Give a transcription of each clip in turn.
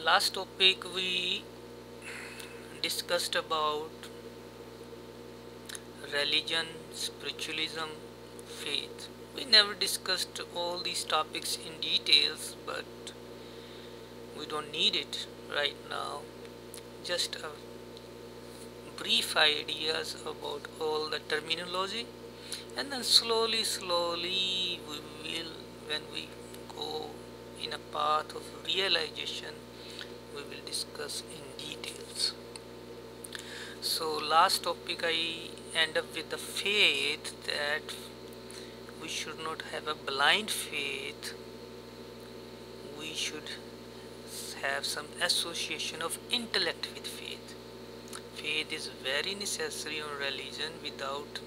Last topic we discussed about religion, spiritualism, faith. We never discussed all these topics in details, but we don't need it right now. Just a brief ideas about all the terminology, and then slowly we will, when we go in a path of realization, we will discuss in details. So last topic I end up with the faith, that we should not have a blind faith. We should have some association of intellect with faith. Faith is very necessary in religion. Without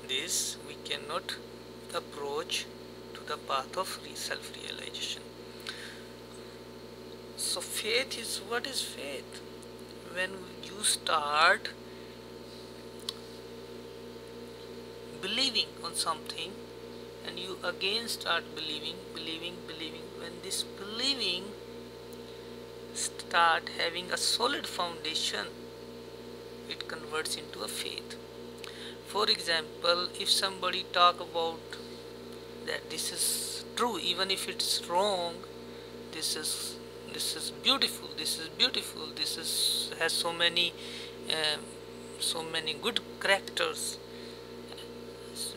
this we cannot approach to the path of self-realization. So faith is, what is faith? When you start believing on something and you again start believing, when this believing start having a solid foundation, it converts into a faith. For example, if somebody talk about that this is true, even if it's wrong, this is beautiful, this is has so many good characters.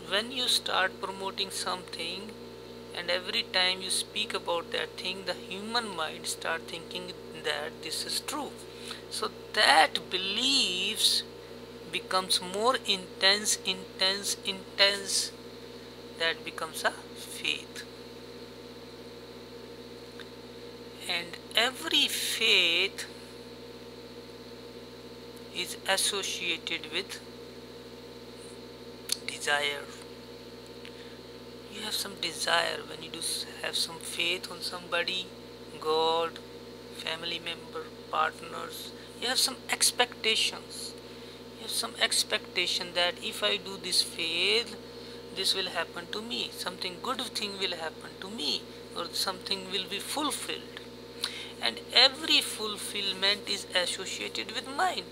When you start promoting something and every time you speak about that thing, the human mind start thinking that this is true. So that beliefs becomes more intense, that becomes a faith. And every faith is associated with desire. You have some desire when you do have some faith on somebody, God, family member, partners. You have some expectations. You have some expectation that if I do this faith, this will happen to me. Something good thing will happen to me, or something will be fulfilled. And every fulfillment is associated with mind,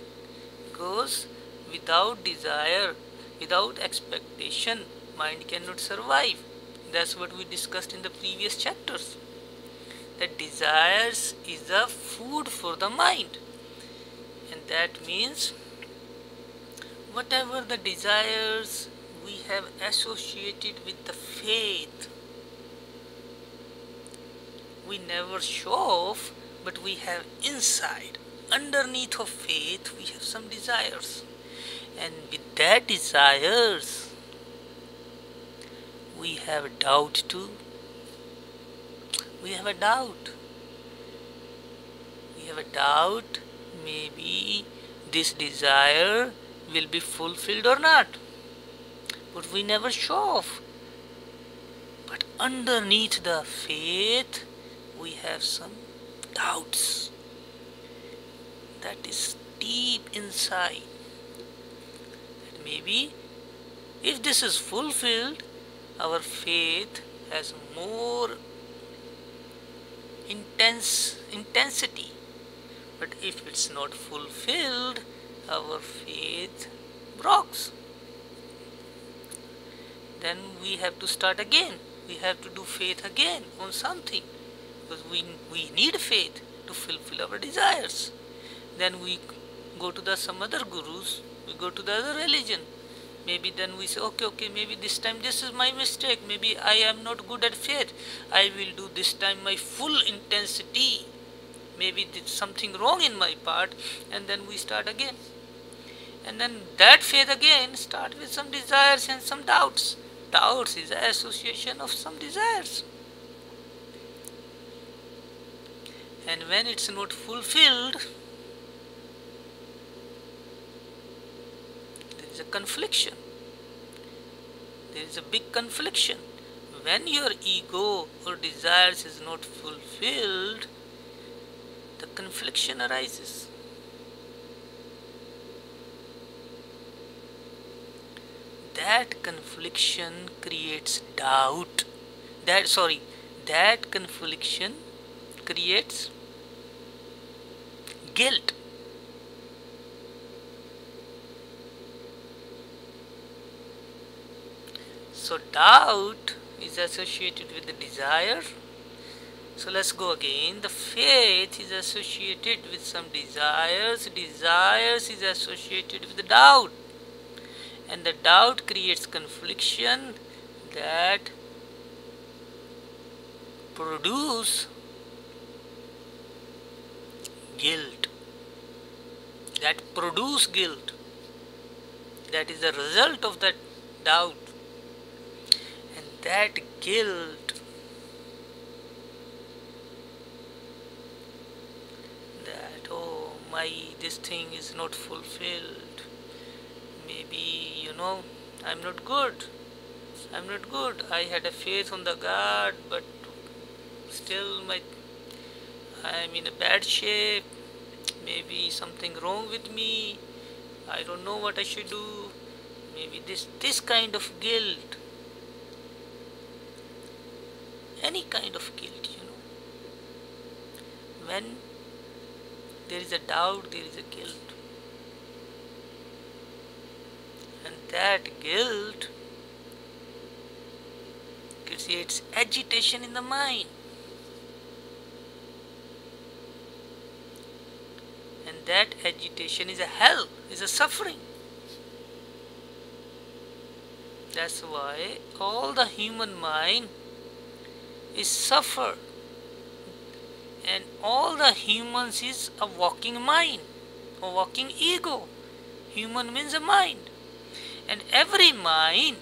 because without desire, without expectation, mind cannot survive. That's what we discussed in the previous chapters, that desires is a food for the mind. And that means whatever the desires we have associated with the faith, we never show off, but we have inside, underneath of faith, we have some desires. And with that desires, we have a doubt too. We have a doubt. We have a doubt, maybe this desire will be fulfilled or not. But we never show off. But underneath the faith, we have some doubts. That is deep inside. That maybe if this is fulfilled, our faith has more intensity. But if it's not fulfilled, our faith breaks. Then we have to start again. We have to do faith again on something, because we need faith to fulfill our desires. Then we go to some other gurus, we go to the other religion. Maybe then we say, okay, maybe this time this is my mistake. Maybe I am not good at faith. I will do this time my full intensity. Maybe there's something wrong in my part, and then we start again. And then that faith again start with some desires and some doubts. Doubts is an association of some desires. And when it's not fulfilled, there is a confliction. There is a big confliction. When your ego or desires is not fulfilled, the confliction arises. That confliction creates doubt. That confliction creates guilt. So doubt is associated with the desire. So let's go again. The faith is associated with some desires. Desires is associated with the doubt. And the doubt creates confliction that produce guilt. That produce guilt. That is the result of that doubt. And that guilt, that this thing is not fulfilled. Maybe, I'm not good. I had a faith on the God, but still I'm in a bad shape. Maybe something wrong with me. I don't know what I should do. Maybe this kind of guilt. Any kind of guilt, When there is a doubt, there is a guilt. And that guilt creates agitation in the mind. And that agitation is a hell, is a suffering. That's why all the human mind is suffered. And all the humans is a walking mind, a walking ego. Human means a mind. And every mind,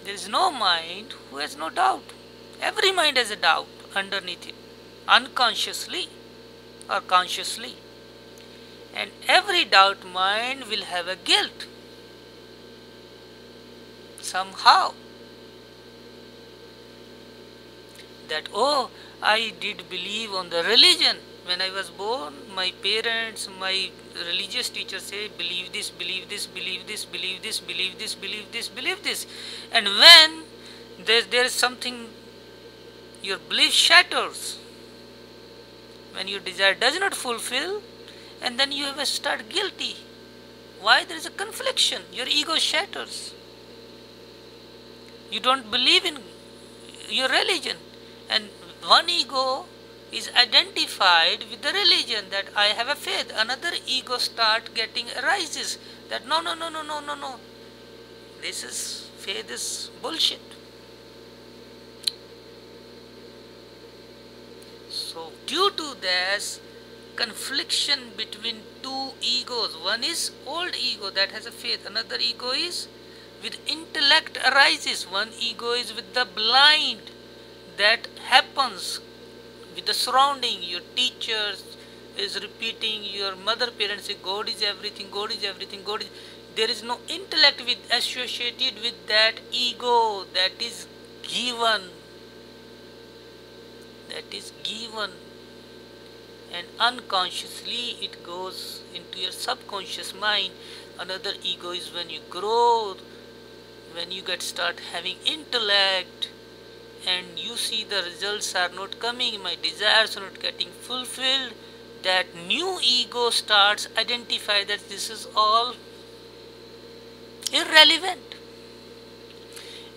there is no mind who has no doubt. Every mind has a doubt underneath it, unconsciously or consciously. And every doubt mind will have a guilt. Somehow. That, I did believe on the religion. When I was born, my parents, my religious teachers say, believe this, believe this, believe this, believe this, believe this, believe this, believe this. And when there is something, your belief shatters. When your desire does not fulfill, and then you have start guilty. Why? There is a confliction. Your ego shatters. You don't believe in your religion. And one ego is identified with the religion, that I have a faith. Another ego arises that no. Faith is bullshit. So due to this confliction between two egos, one is old ego that has a faith, another ego is with intellect arises, one ego is with the blind. That happens with the surrounding. Your teachers is repeating, your mother, parents say God is everything, God is everything, God is. There is no intellect associated with that ego that is given. That is given. And unconsciously it goes into your subconscious mind. Another ego is when you grow, when you start having intellect, and you see the results are not coming, my desires are not getting fulfilled, that new ego starts identify that this is all irrelevant.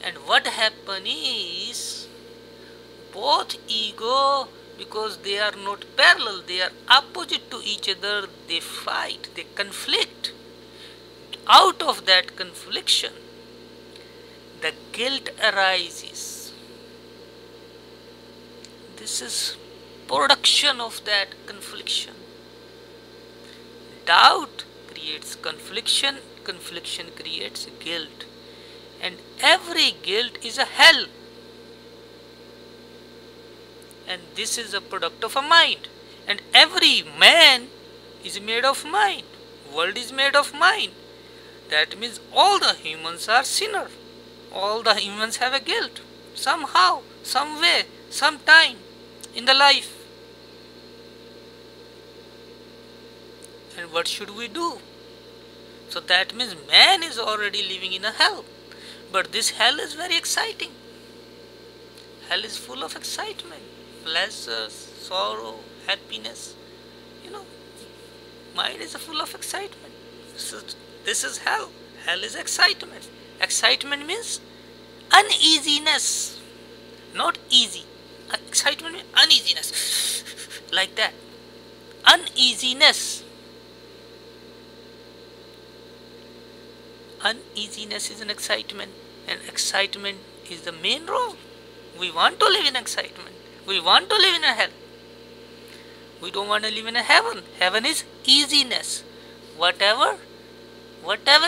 And what happens is, both ego, because they are not parallel, they are opposite to each other, they fight, they conflict. Out of that confliction, the guilt arises. This is production of that confliction. Doubt creates confliction, confliction creates guilt. And every guilt is a hell. And this is a product of a mind. And every man is made of mind. World is made of mind. That means all the humans are sinners. All the humans have a guilt. Somehow, some way, sometime in the life. And what should we do? So that means man is already living in a hell. But this hell is very exciting. Hell is full of excitement. pleasures, sorrow, happiness. You know, mind is full of excitement. This is hell. Hell is excitement. Excitement means uneasiness, not easy. Excitement means uneasiness, like that. Uneasiness. Uneasiness is an excitement, and excitement is the main role. We want to live in excitement. We want to live in a hell. We don't want to live in a heaven. Heaven is easiness. Whatever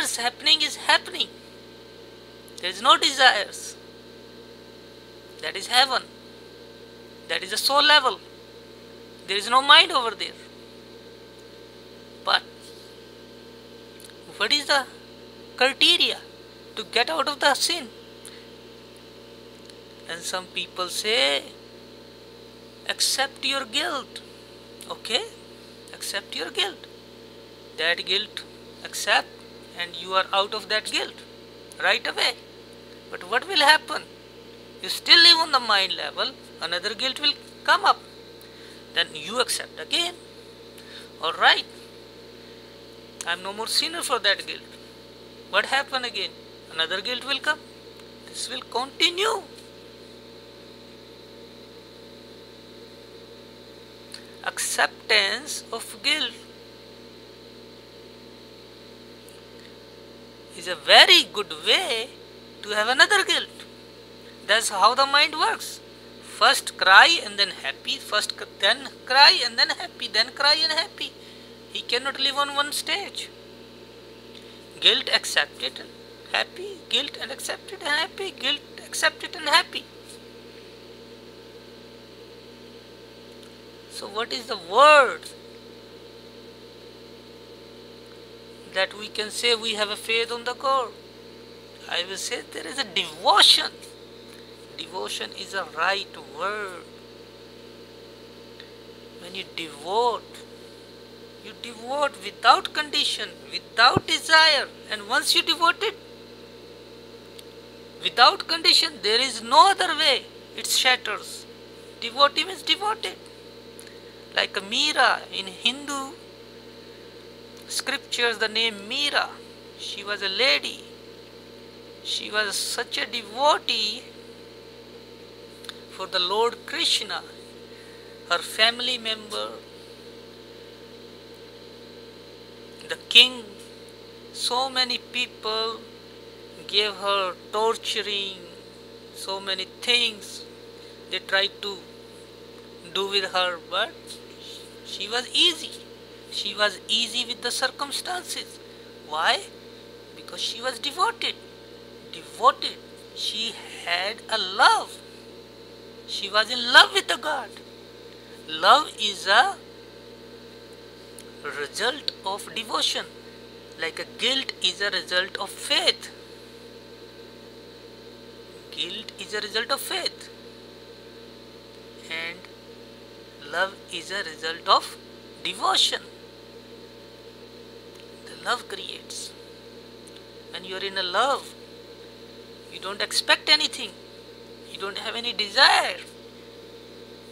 is happening is happening. There is no desires. That is heaven. That is the soul level. There is no mind over there. But what is the criteria to get out of the sin? And some people say, accept your guilt. Okay? Accept your guilt. That guilt, accept, and you are out of that guilt right away. But what will happen? You still live on the mind level, another guilt will come up. Then you accept again. Alright, I am no more sinner for that guilt. What happened again? Another guilt will come. This will continue. Acceptance of guilt is a very good way to have another guilt. That's how the mind works. First cry and then happy, then cry and then happy, then cry and happy. He cannot live on one stage. Guilt accepted and happy, guilt and accepted and happy, guilt accepted and happy. So what is the word that we can say we have a faith on the God? I will say there is a devotion. Devotion is a right word. When you devote without condition, without desire. And once you devote it, without condition, there is no other way. It shatters. Devotee means devoted. Like a Meera in Hindu scriptures, the name Meera. She was a lady. She was such a devotee for the Lord Krishna. Her family member, the king, so many people gave her torturing, so many things they tried to do with her, but she was easy. She was easy with the circumstances. Why? Because she was devoted. Devoted. She had a love. She was in love with the God. Love is a result of devotion. Like a guilt is a result of faith. Guilt is a result of faith. And love is a result of devotion. The love creates. When you are in a love, you don't expect anything. You don't have any desire.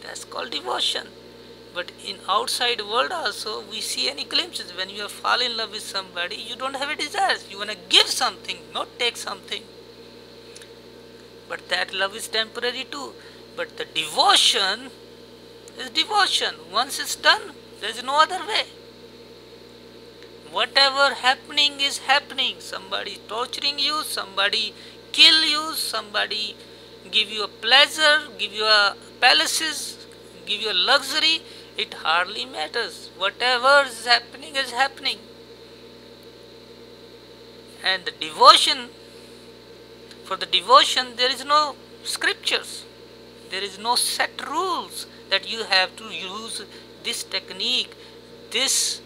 That's called devotion. But in outside world also, we see any glimpses. When you fall in love with somebody, you don't have a desire. You want to give something, not take something. But that love is temporary too. But the devotion is devotion. Once it's done, there is no other way. Whatever happening is happening. Somebody torturing you, somebody kill you, somebody give you a pleasure, give you a palaces, give you a luxury. It hardly matters. Whatever is happening is happening. And the devotion, for the devotion there is no scriptures. There is no set rules that you have to use this technique, this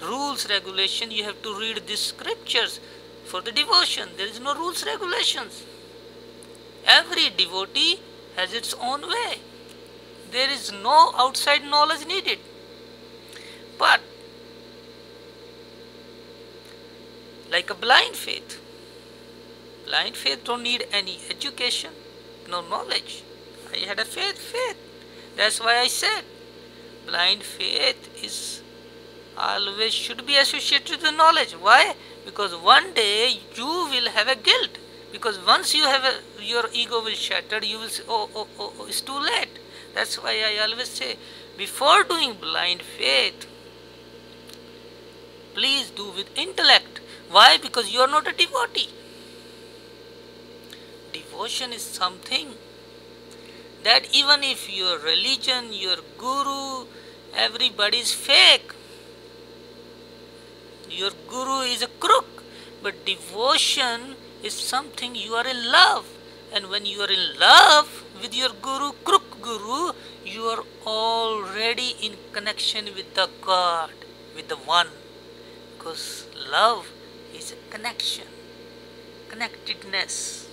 rules regulation, you have to read these scriptures. For the devotion, there is no rules regulations. Every devotee has its own way. There is no outside knowledge needed. But like a blind faith don't need any education, no knowledge. I had a faith. That's why I said blind faith is always should be associated with knowledge. Why? Because one day you will have a guilt. Because once you have your ego will shatter, you will say, oh, it's too late. That's why I always say, before doing blind faith, please do with intellect. Why? Because you are not a devotee. Devotion is something that even if your religion, your guru, everybody is fake, your guru is a crook, but devotion is something you are in love. And when you are in love with your guru, crook guru, you are already in connection with the God, with the one. Because love is a connection, connectedness.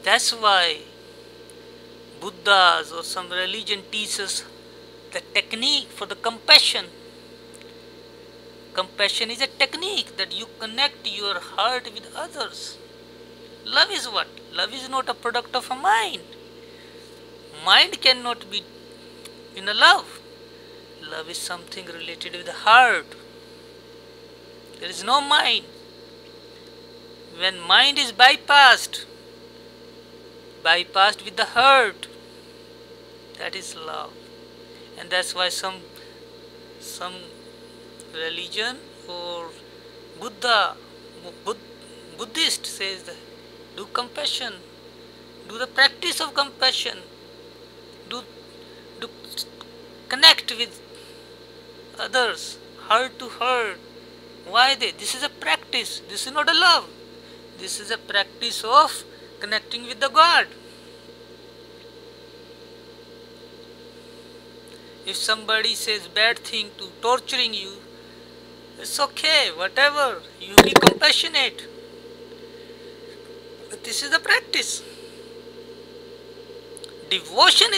That's why Buddhas or some religion teaches the technique for the compassion. Compassion is a technique that you connect your heart with others. Love is what? Love is not a product of a mind. Mind cannot be in a love. Love is something related with the heart. There is no mind. When mind is bypassed with the heart, that is love. And that's why some religion or Buddhist says that do compassion, do the practice of compassion, do connect with others, heart to heart. Why this is a practice, this is not a love. This is a practice of connecting with the God. If somebody says bad thing to torturing you, it's okay, whatever, you be compassionate. But this is the practice. Devotion,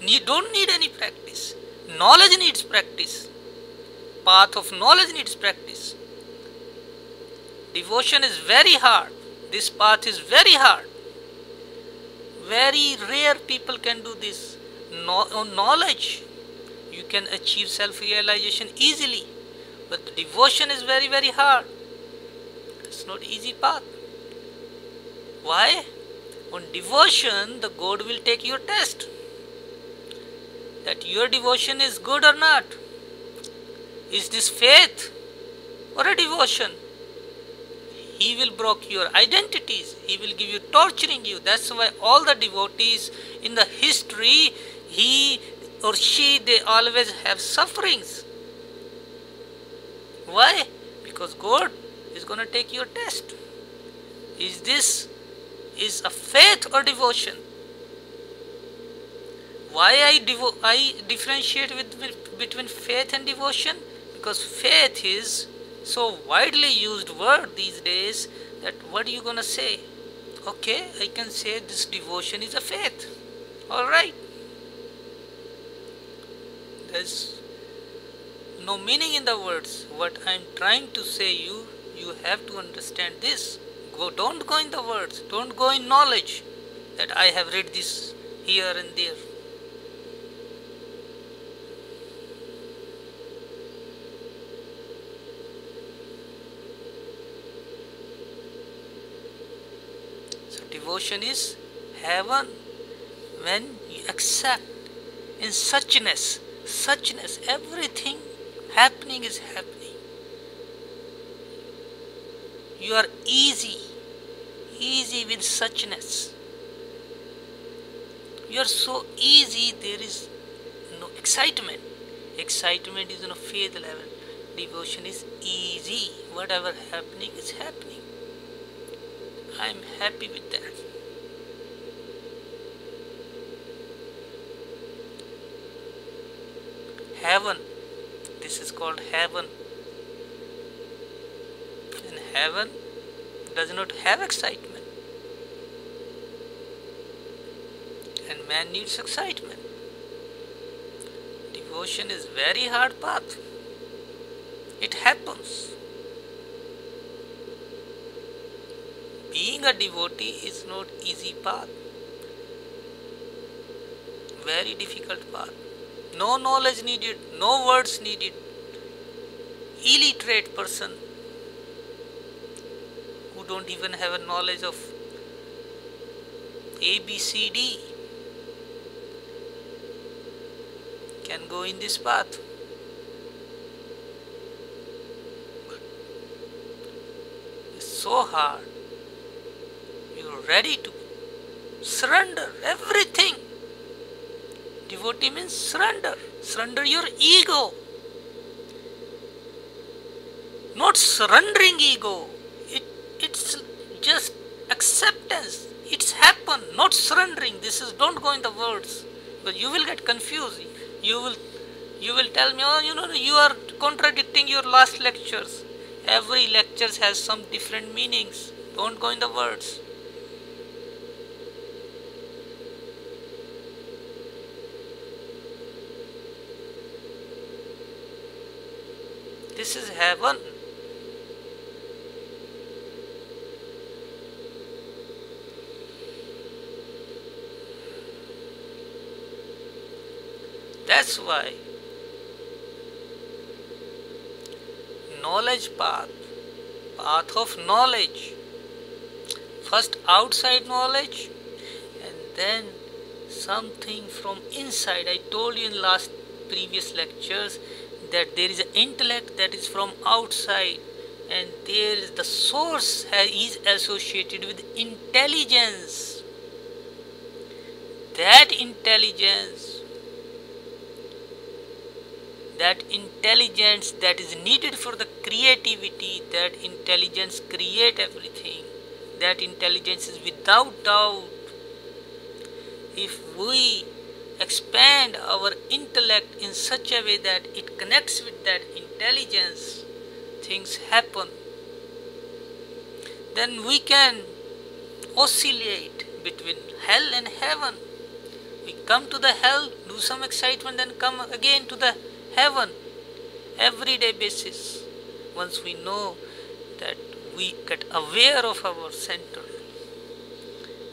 you don't need any practice. Knowledge needs practice. Path of knowledge needs practice. Devotion is very hard. This path is very hard. Very rare people can do this. On knowledge, you can achieve self-realization easily. But the devotion is very, very hard. It's not easy path. Why? On devotion, the God will take your test. That your devotion is good or not. Is this faith or a devotion? He will break your identities. He will give you torturing you. That's why all the devotees in the history, he or she, they always have sufferings. Why? Because God is going to take your test. Is this a faith or devotion? Why I differentiate between faith and devotion? Because faith is so widely used word these days that what are you going to say? Okay, I can say this devotion is a faith. Alright. There's no meaning in the words. What I'm trying to say you have to understand this. Don't go in the words. Don't go in knowledge that I have read this here and there. Devotion is heaven when you accept in suchness, everything happening is happening. You are easy with suchness. You are so easy, there is no excitement. Excitement is on a faith level. Devotion is easy. Whatever happening is happening. I am happy with that. Heaven. This is called heaven. And heaven does not have excitement. And man needs excitement. Devotion is very hard path. It happens. being a devotee is not easy path. Very difficult path. No knowledge needed, no words needed. Illiterate person who don't even have a knowledge of ABCD can go in this path. But it's so hard. You're ready to surrender everything. Devotee means surrender. Surrender your ego. Not surrendering ego. It's just acceptance. It's happen, not surrendering. This is, don't go in the words, because you will get confused. You will tell me, oh, you are contradicting your last lectures. Every lecture has some different meanings. Don't go in the words. This is heaven. That's why knowledge path of knowledge. First outside knowledge and then something from inside. I told you in previous lectures that there is an intellect that is from outside, and there is the source is associated with intelligence. That intelligence that is needed for the creativity, that intelligence create everything. That intelligence is without doubt. If we expand our intellect in such a way that it connects with that intelligence, things happen. Then we can oscillate between hell and heaven. We come to the hell, do some excitement, then come again to the heaven, everyday basis. Once we know that we get aware of our center,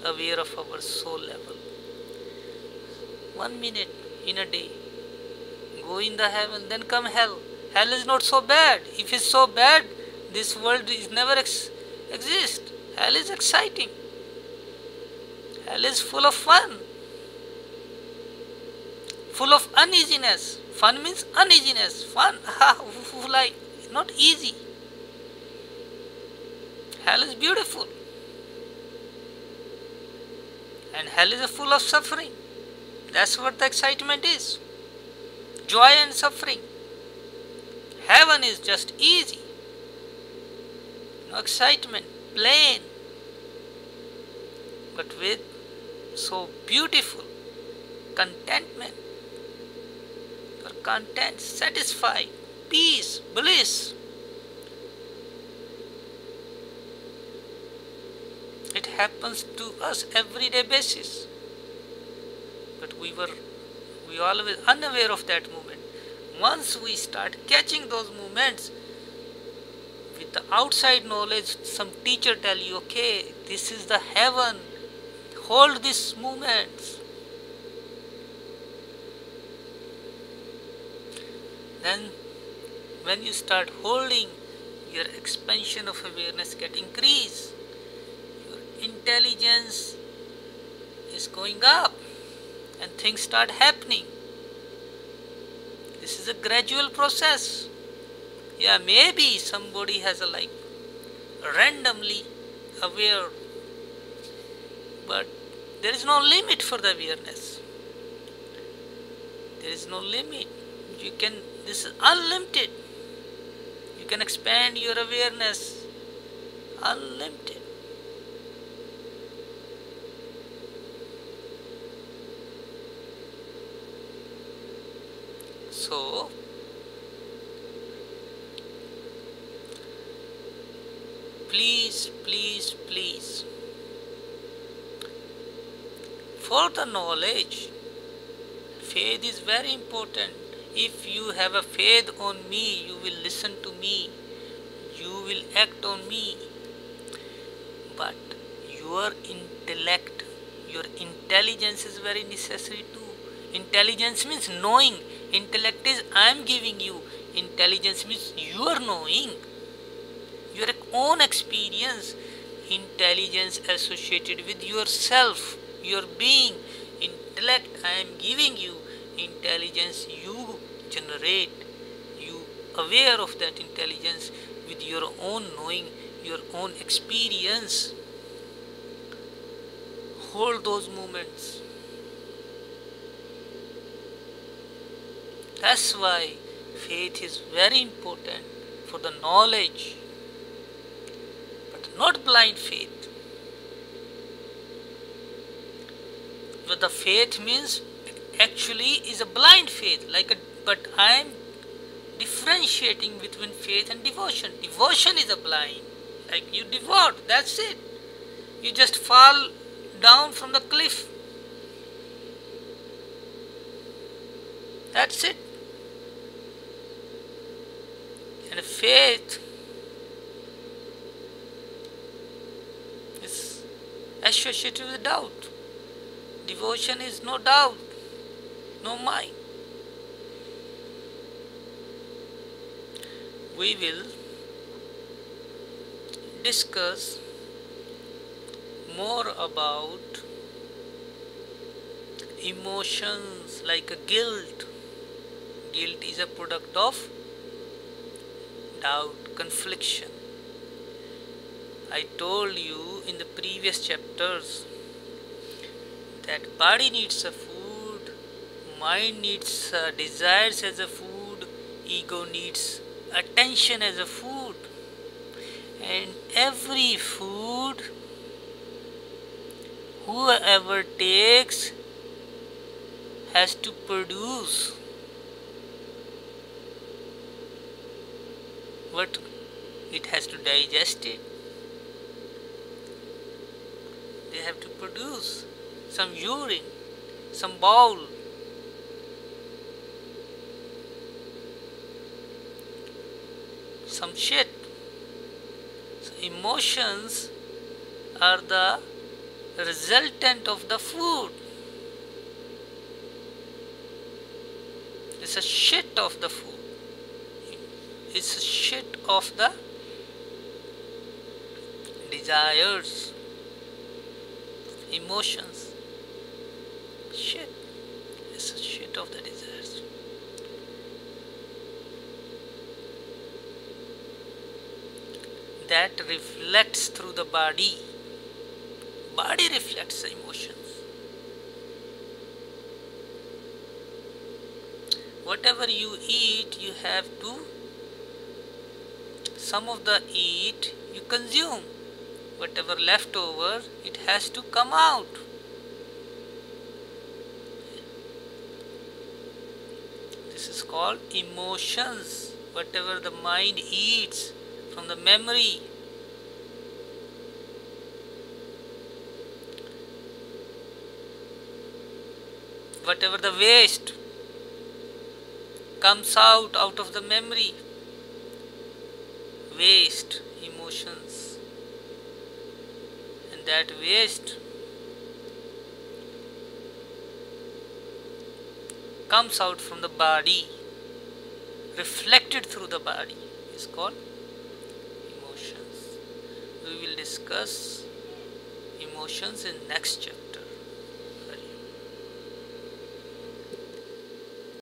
aware of our soul level. 1 minute in a day, go in the heaven, then come hell. Hell is not so bad. If it's so bad, this world is never exist. Hell is exciting. Hell is full of fun, full of uneasiness. Fun means uneasiness. Fun, like not easy. Hell is beautiful. And hell is full of suffering. That's what the excitement is. Joy and suffering. Heaven is just easy. No excitement, plain. But with so beautiful contentment. You're content, satisfied, peace, bliss. It happens to us everyday basis. But we always unaware of that moment. Once we start catching those moments, with the outside knowledge, some teacher tell you, okay, this is the heaven, hold these moments. Then when you start holding, your expansion of awareness get increased. Your intelligence is going up and things start happening. This is a gradual process. Yeah, maybe somebody has a randomly aware, but there is no limit for the awareness. There is no limit. This is unlimited. You can expand your awareness unlimited. So, please, for the knowledge, faith is very important. If you have a faith on me, you will listen to me, you will act on me. But your intellect. Your intelligence is very necessary too. Intelligence means knowing. Intellect is I am giving you. Intelligence means you are knowing. Your own experience. Intelligence associated with yourself, your being. Intellect I am giving you. Intelligence you generate. You aware of that intelligence with your own knowing, your own experience. Hold those moments. That's why faith is very important for the knowledge, but not blind faith. But the faith means actually is a blind faith, but I am differentiating between faith and devotion. Devotion is a blind, like you devote, that's it. You just fall down from the cliff. That's it. And faith is associated with doubt. Devotion is no doubt, no mind. We will discuss more about emotions like a guilt. Guilt is a product of doubt, confliction. I told you in the previous chapters that body needs a food, mind needs desires as a food, ego needs attention as a food. And every food whoever takes has to produce what it has to digest it. They have to produce some urine, some bowel. Some shit. So emotions are the resultant of the food. It's a shit of the food. It's a shit of the desires, emotions. Shit. It's a shit of the desires. That reflects through the body. Body reflects the emotions. Whatever you eat, you have to, some of the eat you consume. Whatever left over, it has to come out. This is called emotions. Whatever the mind eats from the memory. Whatever the waste comes out of the memory. Waste, emotions. And that waste comes out from the body, reflected through the body, is called emotions. We will discuss emotions in next chapter.